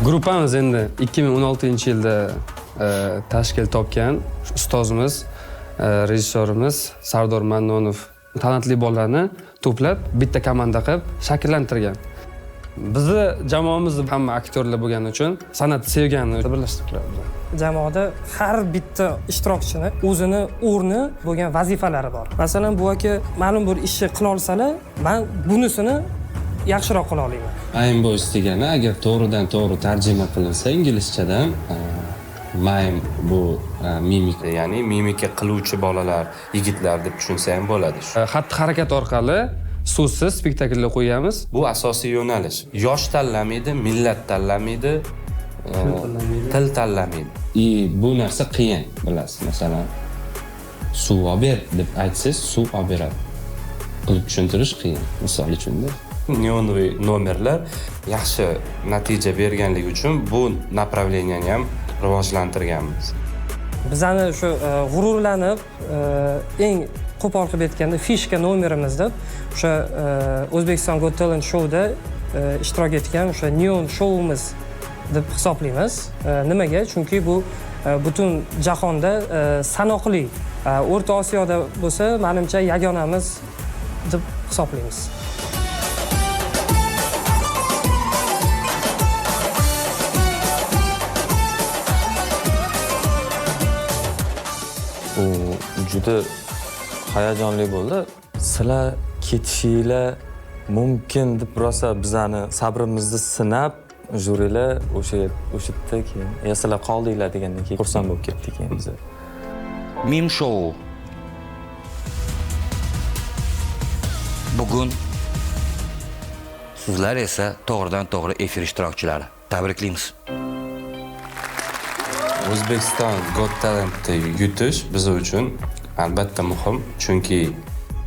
Gruppamiz endi 2016-yilda tashkil topgan ustozimiz, rejissyorimiz Sardor Mannonov talantli bolalarni to'plab bitta komanda qilib shakllantirgan. Bizni jamoamizni hamma aktyorlar bo'lgani uchun san'at sevganni birlashtirib Jamoada har bitta ishtirokchini o'zini o'rni bo'lgan vazifalari bor. Masalan, bu aka ma'lum bir ishni qila olsalar, men bunisini yaxshiroq qila olaman. Mime Boys degani agar to'g'ridan to'g'ri tarjima qilinsa inglizchadan mime bu mimika, ya'ni mimika qiluvchi bolalar, yigitlar deb tushunsa ham bo'ladi. Xatti-harakat orqali so'zsiz spektakllar qo'yamiz. Bu asosiy yo'nalish. Yosh tanlamaydi, millat tanlamaydi, til tanlamaydi. Bu narsa qiyin, bilasiz. Masalan, suv olib ber deb aytsangiz, suv olib beradi. Qilib tushuntirish qiyin, misol uchun-da. Neonoviy nomerlar yaxshi natija berganligi uchun bu направленияni ham rivojlantirganmiz. Bizani shu g'ururlanib eng qo'pol qilib aytganda fishka nomerimiz deb o'sha O'zbekiston Got Talent shouda ishtirok etgan o'sha Neon showimiz deb hisoblaymiz. Nimaga? Chunki bu butun jahonda sanoqli, O'rta Osiyoda bo'lsa, menimcha yagonamiz deb hisoblaymiz. Bu juda hayajonli bo'ldi. Sizlar ketishinglar mumkin deb rosa bizani sabrimizni sinab, jurilar o'sha yerda keyin sizlar qoldinglar degandan keyin xursand bo'lib ketdik keyin biz. Mim Show. Bugun sizlar esa to'g'ridan to'g'ri efir ishtirokchilari. Tabriklaymiz. O'zbekiston Got Talent'ni yutish biz uchun albatta muhim, chunki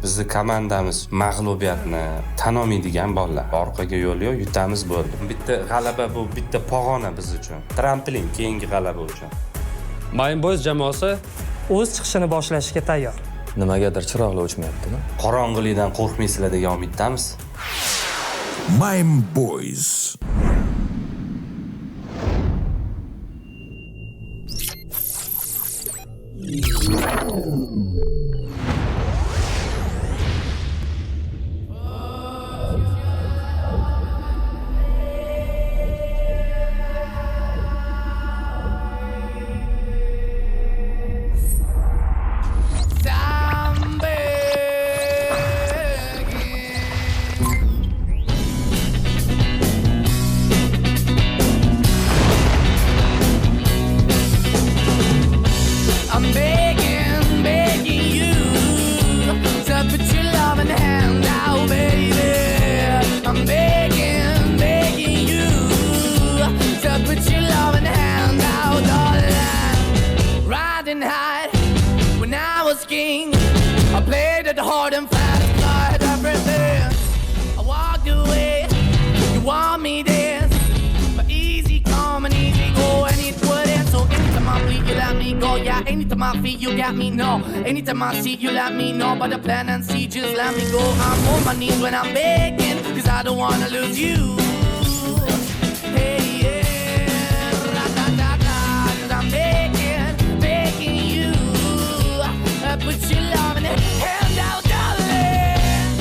bizning komandamiz mag'lubiyatni tan olmaydigan bolalar. Orqaga yo'l yo'q, yutamiz bo'ldi. Bitta g'alaba bu, bitta pog'ona biz uchun. Tramplin keyingi g'alaba uchun. Mime Boys jamoasi O'z chiqishini boshlashga tayyor. Nimagadir chiroqlar o'chmayaptimi? Qorong'ilikdan qo'rqmaysizlar degan umiddamiz. Mime Boys. I played it hard and fast, tried everything. I walked away, you want me this, but easy come and easy go, and it wouldn't. So anytime I bleed, you let me go. Yeah, anytime I feel, you got me, no. Anytime I see, you let me know. But the plan and see, just let me go. I'm on my knees when I'm begging, cause I don't wanna lose you. Hey, yeah, ra-da-da-da, cause I'm begging, begging you. Put your love in the hand out, darling.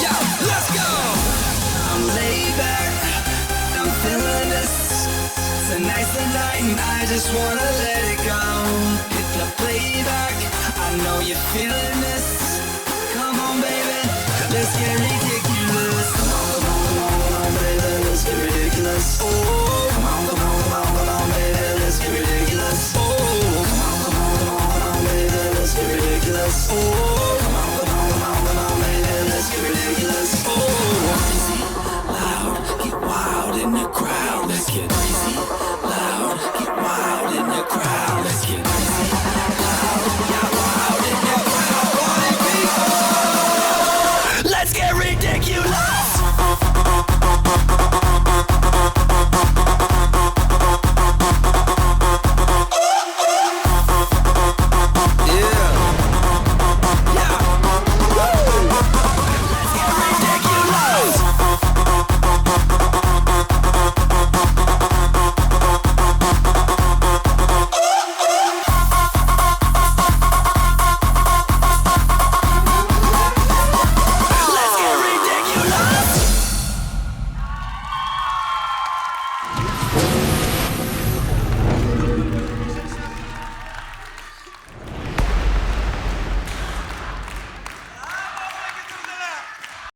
Yeah, let's go. I'm laid back, I'm feeling this. Tonight's the night and I just wanna let it go. Hit the playback, I know you're feeling this. Come on baby, let's get ridiculous. Come on, baby, let's get ridiculous. Oh,